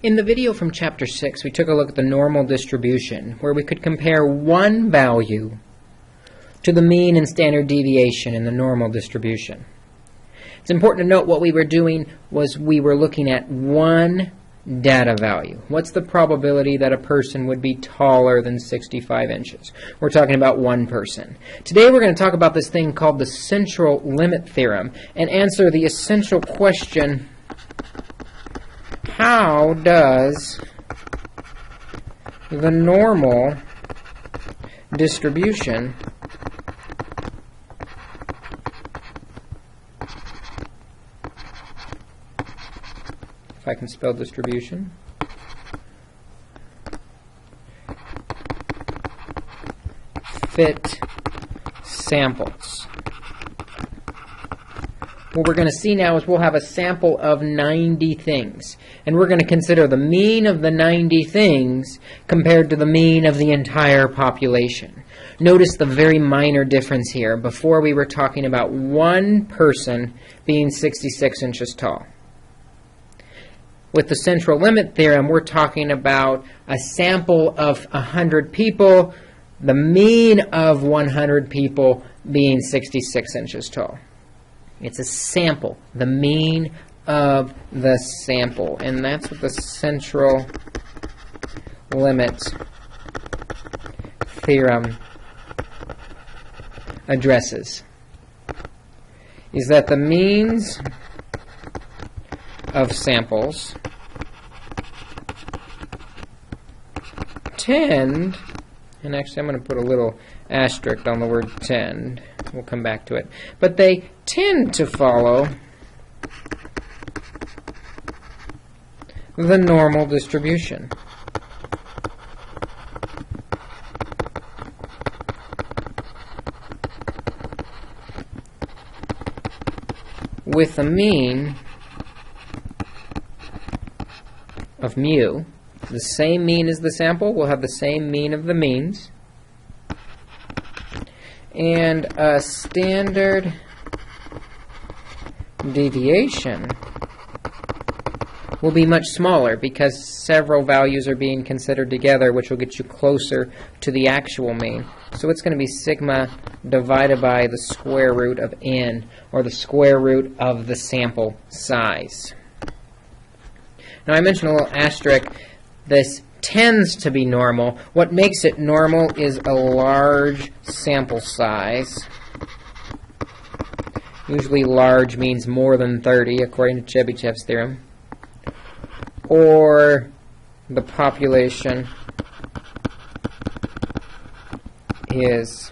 In the video from Chapter 6, we took a look at the normal distribution, where we could compare one value to the mean and standard deviation in the normal distribution. It's important to note what we were doing was we were looking at one data value. What's the probability that a person would be taller than 65 inches? We're talking about one person. Today we're going to talk about this thing called the central limit theorem and answer the essential question: how does the normal distribution if I can spell distribution, fit samples? What we're going to see now is we'll have a sample of 90 things, and we're going to consider the mean of the 90 things compared to the mean of the entire population. Notice the very minor difference here. Before we were talking about one person being 66 inches tall. With the central limit theorem, we're talking about a sample of 100 people, the mean of 100 people being 66 inches tall. It's a sample, the mean of the sample, and that's what the central limit theorem addresses, is that the means of samples tend, and actually I'm going to put a little asterisk on the word tend, we'll come back to it, but they tend to follow the normal distribution. With a mean of mu, the same mean as the sample, we'll have the same mean of the means, and a standard deviation will be much smaller because several values are being considered together, which will get you closer to the actual mean. So it's going to be sigma divided by the square root of n, or the square root of the sample size. Now I mentioned a little asterisk. This tends to be normal. What makes it normal is a large sample size. Usually large means more than 30, according to Chebyshev's theorem. Or the population is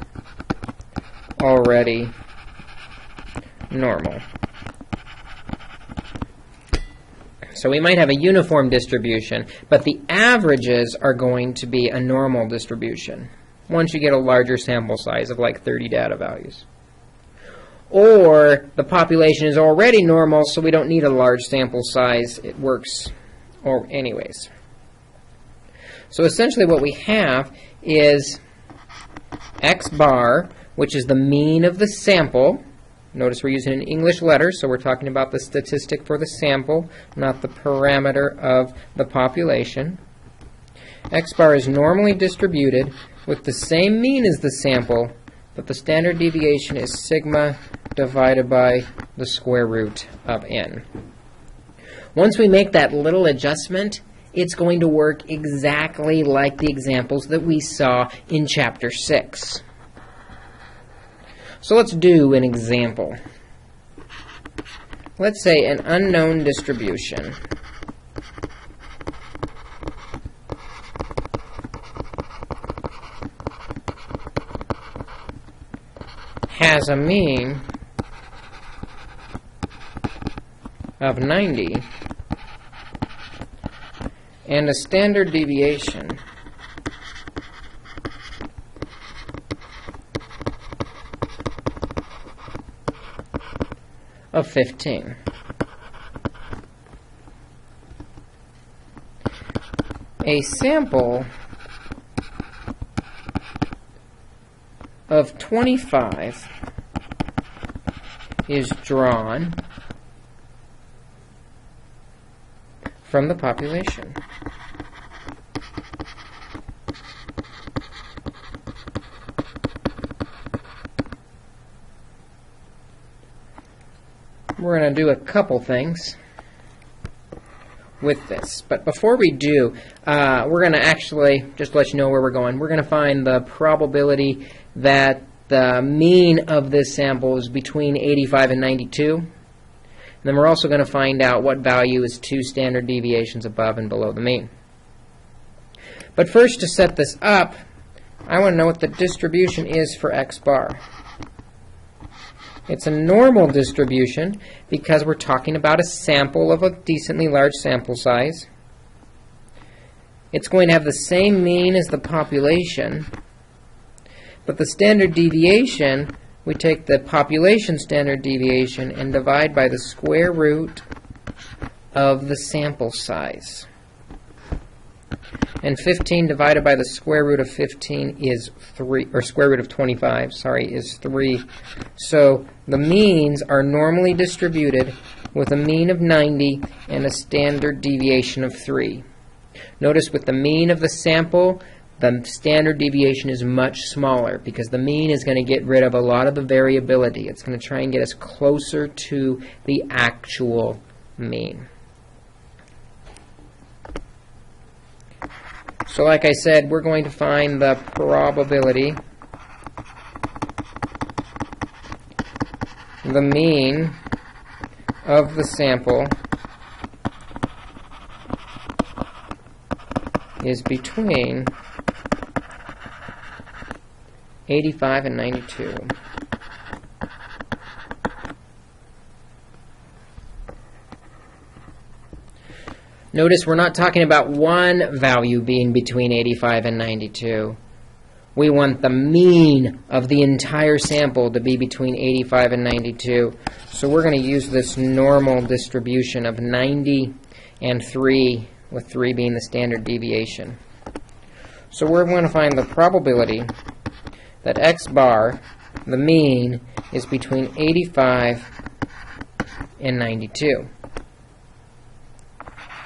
already normal. So we might have a uniform distribution, but the averages are going to be a normal distribution once you get a larger sample size of like 30 data values. Or the population is already normal, so we don't need a large sample size. It works anyways. So essentially what we have is x bar, which is the mean of the sample. Notice we're using an English letter, so we're talking about the statistic for the sample, not the parameter of the population. X bar is normally distributed with the same mean as the sample, but the standard deviation is sigma divided by the square root of n. Once we make that little adjustment, it's going to work exactly like the examples that we saw in Chapter 6. So let's do an example. Let's say an unknown distribution has a mean of 90 and a standard deviation of 15. A sample of 25 is drawn from the population. We're going to do a couple things with this. But before we do, we're going to actually just let you know where we're going. We're going to find the probability that the mean of this sample is between 85 and 92. And then we're also going to find out what value is 2 standard deviations above and below the mean. But first, to set this up, I want to know what the distribution is for x bar. It's a normal distribution because we're talking about a sample of a decently large sample size. It's going to have the same mean as the population, but the standard deviation, we take the population standard deviation and divide by the square root of the sample size. And 15 divided by the square root of 15 is 3, or square root of 25, sorry, is 3. So the means are normally distributed with a mean of 90 and a standard deviation of 3. Notice with the mean of the sample, the standard deviation is much smaller because the mean is going to get rid of a lot of the variability. It's going to try and get us closer to the actual mean. So like I said, we're going to find the probability, the mean of the sample is between 85 and 92. Notice we're not talking about one value being between 85 and 92. We want the mean of the entire sample to be between 85 and 92. So we're going to use this normal distribution of 90 and 3, with 3 being the standard deviation. So we're going to find the probability that x bar, the mean, is between 85 and 92.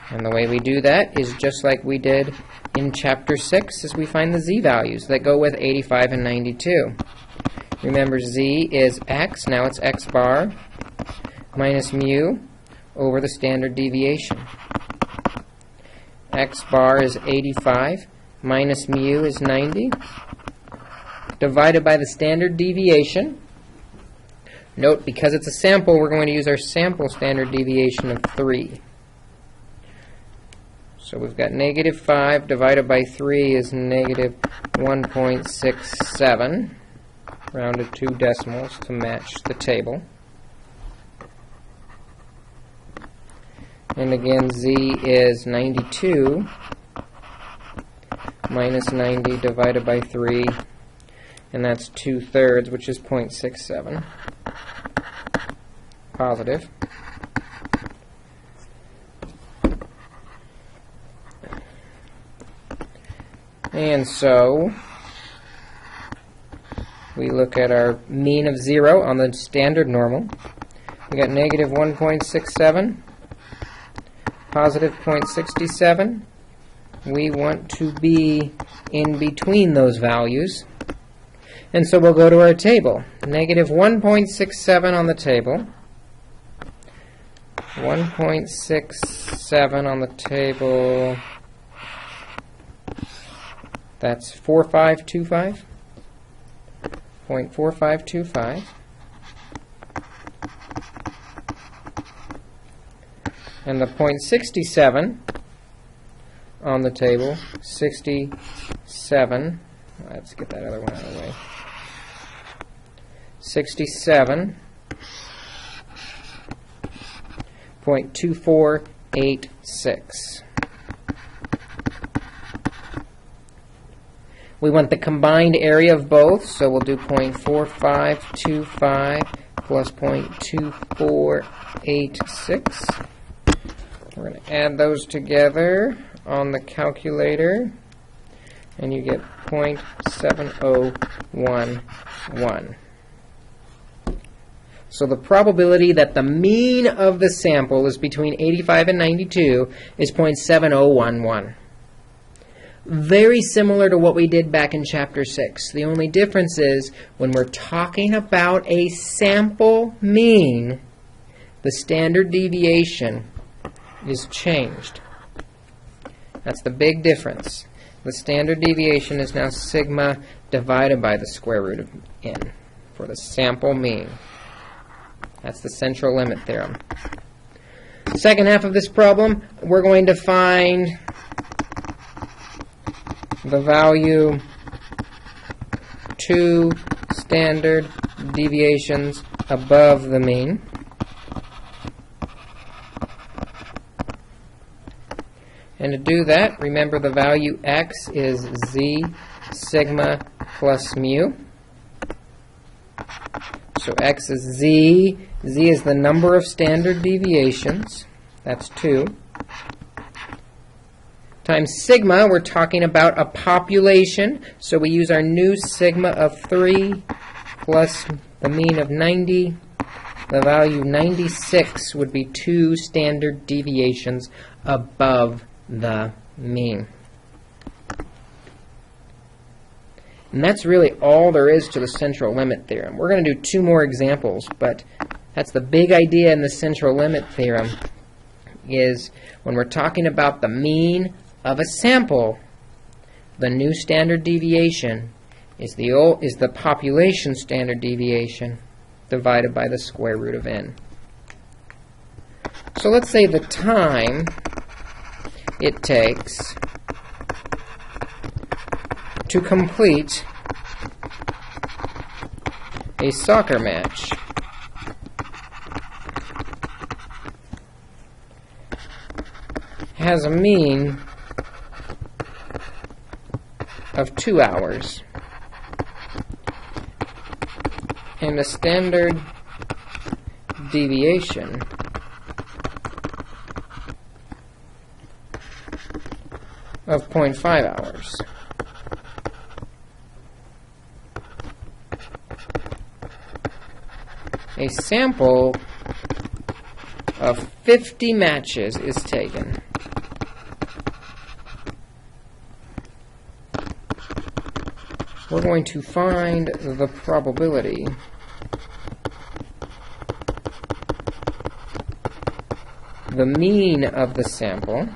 And the way we do that is just like we did in Chapter 6, as we find the z-values that go with 85 and 92. Remember, z is x, now it's x bar, minus mu over the standard deviation. X bar is 85, minus mu is 90, divided by the standard deviation. Note, because it's a sample, we're going to use our sample standard deviation of 3. So we've got negative 5 divided by 3 is negative 1.67, rounded 2 decimals to match the table. And again, z is 92 minus 90 divided by 3, and that's 2/3, which is 0.67, positive. And so we look at our mean of 0 on the standard normal. We got negative 1.67, positive 0.67. We want to be in between those values. And so we'll go to our table. Negative 1.67 on the table. 1.67 on the table. That's 4525. 0.4525. And the 0.67 on the table, 67. Let's get that other one out of the way. 67.2486. We want the combined area of both, so we'll do 0.4525 plus 0.2486. We're going to add those together on the calculator, and you get 0.7011. So the probability that the mean of the sample is between 85 and 92 is 0.7011. Very similar to what we did back in Chapter 6. The only difference is when we're talking about a sample mean, the standard deviation is changed. That's the big difference. The standard deviation is now sigma divided by the square root of n for the sample mean. That's the central limit theorem. Second half of this problem, we're going to find the value 2 standard deviations above the mean. And to do that, remember the value x is z sigma plus mu. So x is z. Z is the number of standard deviations. That's 2. Times sigma, we're talking about a population. So we use our new sigma of 3 plus the mean of 90. The value 96 would be 2 standard deviations above the mean. And that's really all there is to the central limit theorem. We're going to do 2 more examples, but that's the big idea in the central limit theorem, is when we're talking about the mean of a sample, the new standard deviation is the population standard deviation divided by the square root of n. So let's say the time it takes to complete a soccer match has a mean of 2 hours and a standard deviation of 0.5 hours. A sample of 50 matches is taken. We're going to find the probability the mean of the sample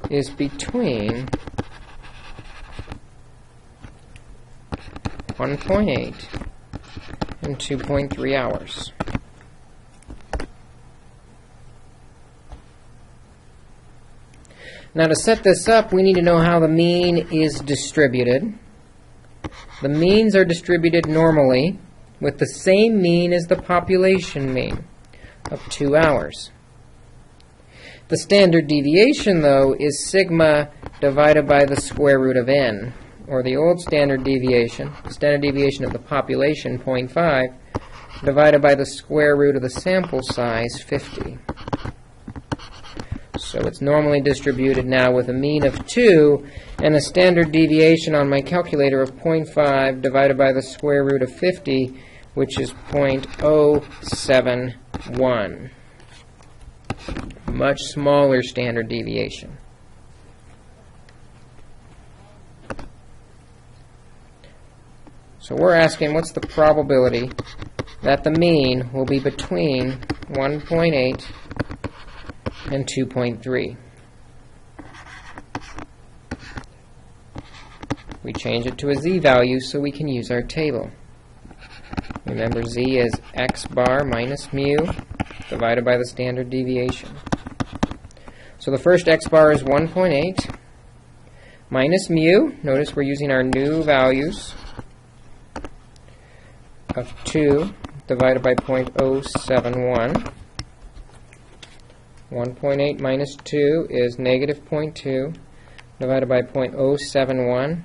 is between 1.8 and 2.3 hours. Now to set this up, we need to know how the mean is distributed. The means are distributed normally with the same mean as the population mean of 2 hours. The standard deviation, though, is sigma divided by the square root of n, or the old standard deviation of the population, 0.5, divided by the square root of the sample size, 50. So it's normally distributed now with a mean of 2 and a standard deviation on my calculator of 0.5 divided by the square root of 50, which is 0.071. Much smaller standard deviation. So we're asking what's the probability that the mean will be between 1.8 and 2.3. We change it to a z value so we can use our table. Remember, z is x bar minus mu divided by the standard deviation. So the first x bar is 1.8 minus mu. Notice we're using our new values of 2 divided by 0.071. 1.8 minus 2 is negative 0.2 divided by 0.071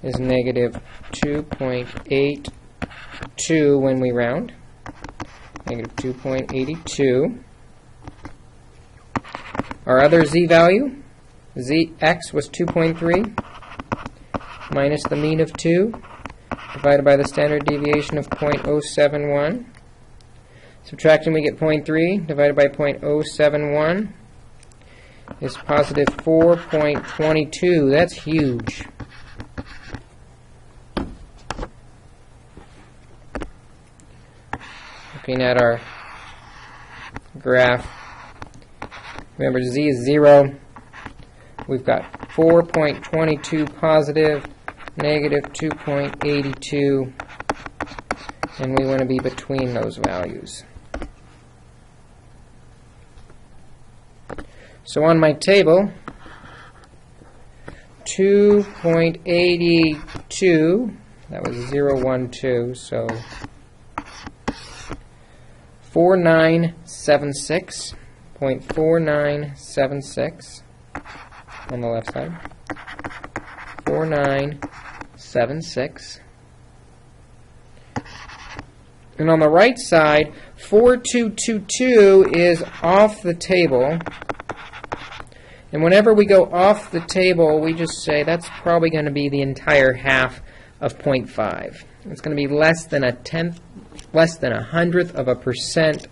is negative 2.82 when we round. Negative 2.82. Our other z value, x was 2.3 minus the mean of 2 divided by the standard deviation of 0.071. Subtracting, we get 0.3 divided by 0.071 is positive 4.22. That's huge. Looking at our graph, remember z is 0. We've got 4.22 positive, negative 2.82, and we want to be between those values. So on my table, 2.82, that was 0.12, so 4976.4976 on the left side. 4976. And on the right side, 4222 is off the table. And whenever we go off the table, we just say that's probably going to be the entire half of 0.5. It's going to be less than a tenth, less than 100th of a percent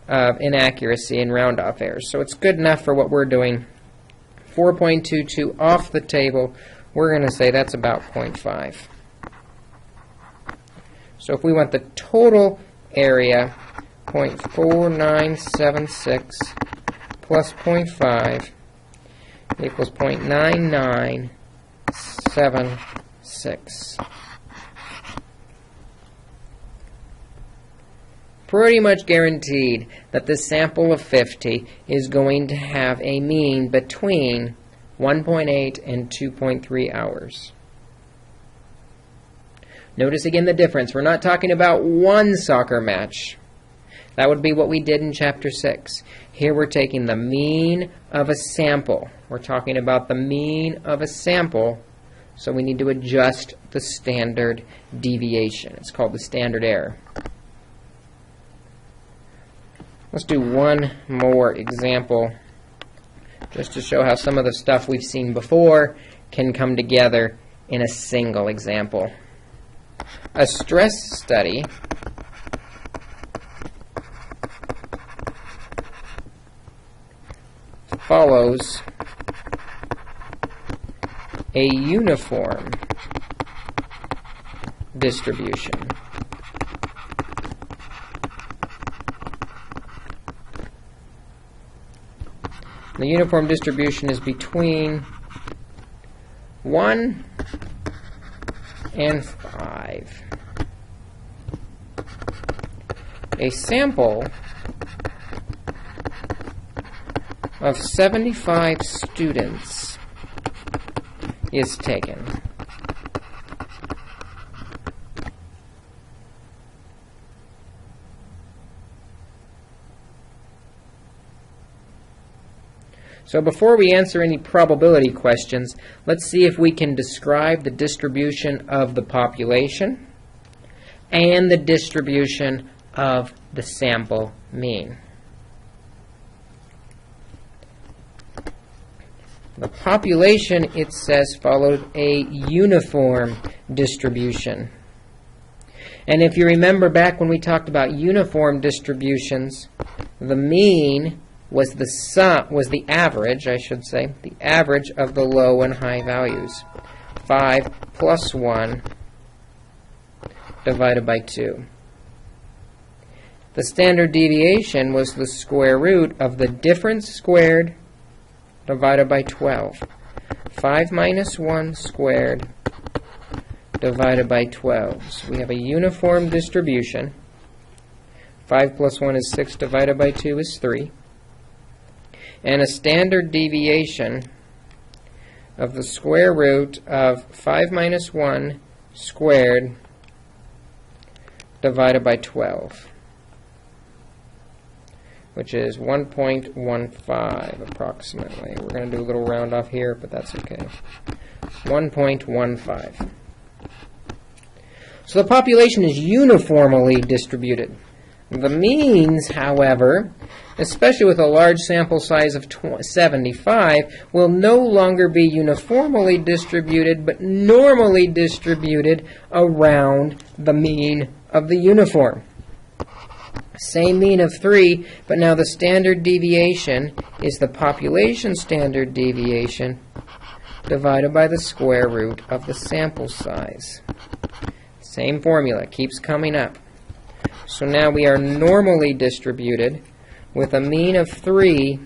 of inaccuracy in round-off errors. So it's good enough for what we're doing. 4.22 off the table, we're going to say that's about 0.5. So if we want the total area, 0.4976 plus 0.5 equals 0.9976. Pretty much guaranteed that the sample of 50 is going to have a mean between 1.8 and 2.3 hours. Notice again the difference. We're not talking about one soccer match. That would be what we did in Chapter 6. Here we're taking the mean of a sample. We're talking about the mean of a sample, so we need to adjust the standard deviation. It's called the standard error. Let's do one more example just to show how some of the stuff we've seen before can come together in a single example. A stress study follows a uniform distribution. The uniform distribution is between 1 and 5. A sample of 75 students is taken. So before we answer any probability questions, let's see if we can describe the distribution of the population and the distribution of the sample mean. The population, it says, followed a uniform distribution. And if you remember back when we talked about uniform distributions, the mean was the average, I should say, the average of the low and high values. 5 plus 1 divided by 2. The standard deviation was the square root of the difference squared divided by 12. 5 minus 1 squared divided by 12. So we have a uniform distribution. 5 plus 1 is 6 divided by 2 is 3. And a standard deviation of the square root of 5 minus 1 squared divided by 12, which is 1.15 approximately. We're going to do a little round off here, but that's okay. 1.15. So the population is uniformly distributed. The means, however, especially with a large sample size of 75, will no longer be uniformly distributed, but normally distributed around the mean of the uniform. Same mean of 3, but now the standard deviation is the population standard deviation divided by the square root of the sample size. Same formula keeps coming up. So now we are normally distributed with a mean of 3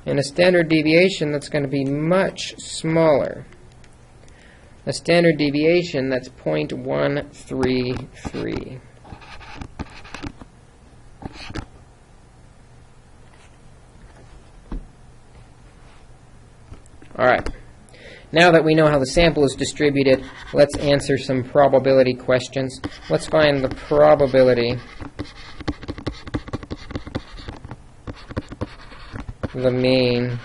and a standard deviation that's going to be much smaller. A standard deviation that's 0.133. All right. Now that we know how the sample is distributed, let's answer some probability questions. Let's find the probability the mean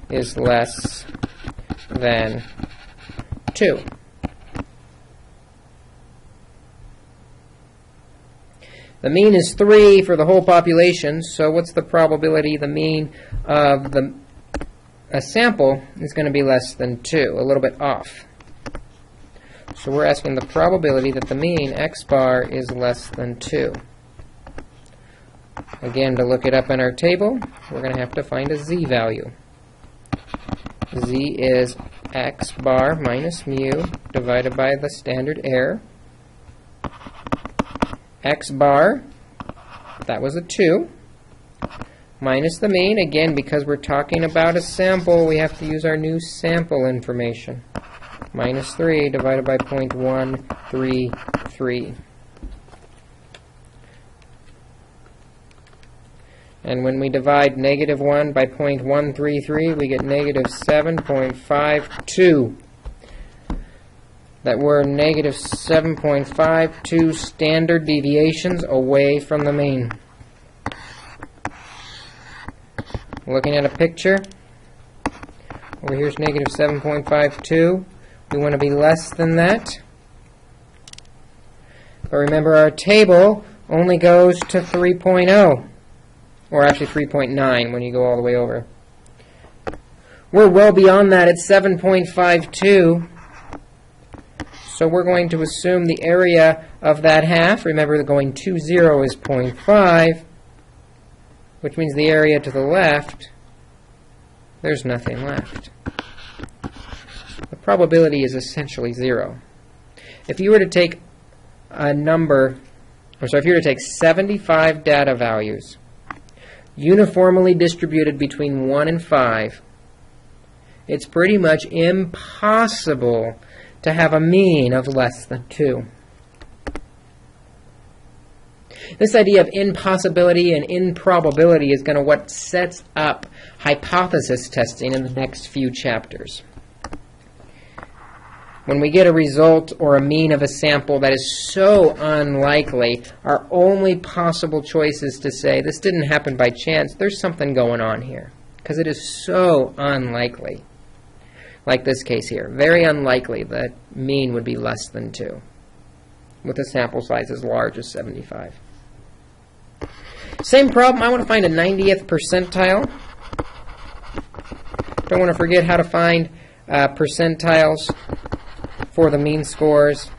is less than 2. The mean is 3 for the whole population, so what's the probability the mean of a sample is going to be less than 2, a little bit off. So we're asking the probability that the mean, x bar, is less than 2. Again, to look it up in our table, we're going to have to find a z-value. Z is x bar minus mu divided by the standard error. X bar, that was a 2, minus the mean. Again, because we're talking about a sample, we have to use our new sample information. Minus 3 divided by 0.133. And when we divide negative 1 by 0.133, we get negative 7.52. That we're negative 7.52 standard deviations away from the mean. Looking at a picture, over here's negative 7.52. We want to be less than that. But remember, our table only goes to 3.0. Or actually 3.9 when you go all the way over. We're well beyond that at 7.52. So we're going to assume the area of that half, remember that going to 0 is 0.5, which means the area to the left, there's nothing left. The probability is essentially 0. If you were to take a number, if you were to take 75 data values, uniformly distributed between 1 and 5, it's pretty much impossible to have a mean of less than 2. This idea of impossibility and improbability is going to what sets up hypothesis testing in the next few chapters. When we get a result or a mean of a sample that is so unlikely, our only possible choice is to say, this didn't happen by chance, there's something going on here, because it is so unlikely. Like this case here, very unlikely that mean would be less than 2, with a sample size as large as 75. Same problem, I want to find a 90th percentile. Don't want to forget how to find percentiles for the mean scores.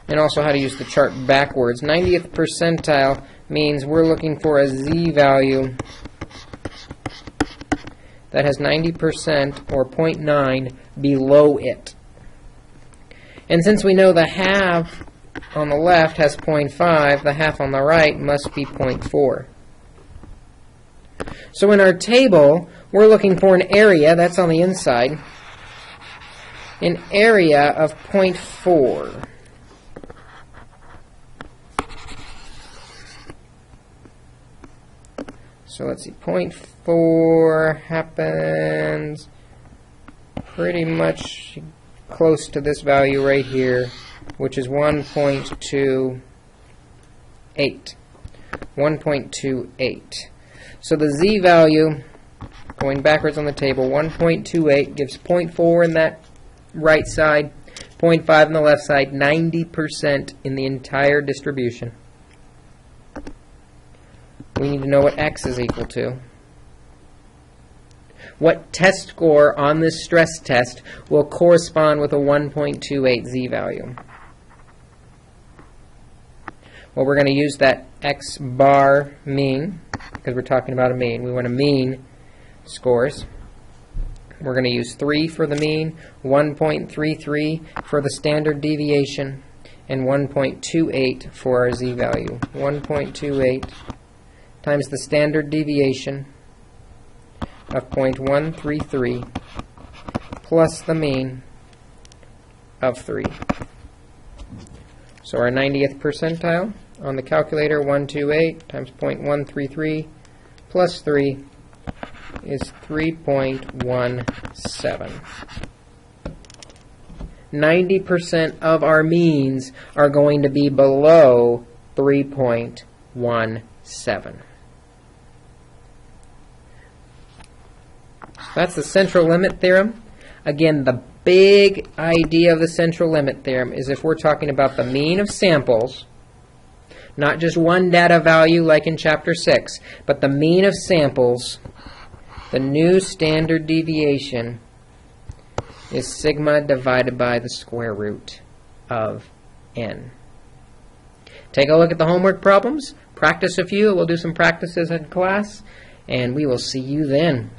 And also how to use the chart backwards. 90th percentile means we're looking for a z-value that has 90% or 0.9 below it. And since we know the half on the left has 0.5, the half on the right must be 0.4. So in our table, we're looking for an area, that's on the inside, an area of 0.4. So let's see, 0.4 happens pretty much close to this value right here, which is 1.28. 1.28. So the z-value, going backwards on the table, 1.28 gives 0.4 in that right side, 0.5 on the left side, 90% in the entire distribution. We need to know what x is equal to. What test score on this stress test will correspond with a 1.28 z-value? Well, we're going to use that x bar mean, because we're talking about a mean. We want a mean scores. We're going to use 3 for the mean, 1.33 for the standard deviation, and 1.28 for our z-value. 1.28 times the standard deviation of 0.133 plus the mean of 3. So our 90th percentile on the calculator, 128 times 0.133 plus 3 is 3.17. 90% of our means are going to be below 3.17. That's the central limit theorem. Again, the big idea of the central limit theorem is if we're talking about the mean of samples, not just one data value like in Chapter 6, but the mean of samples, the new standard deviation is sigma divided by the square root of n. Take a look at the homework problems, practice a few, we'll do some practices in class, and we will see you then.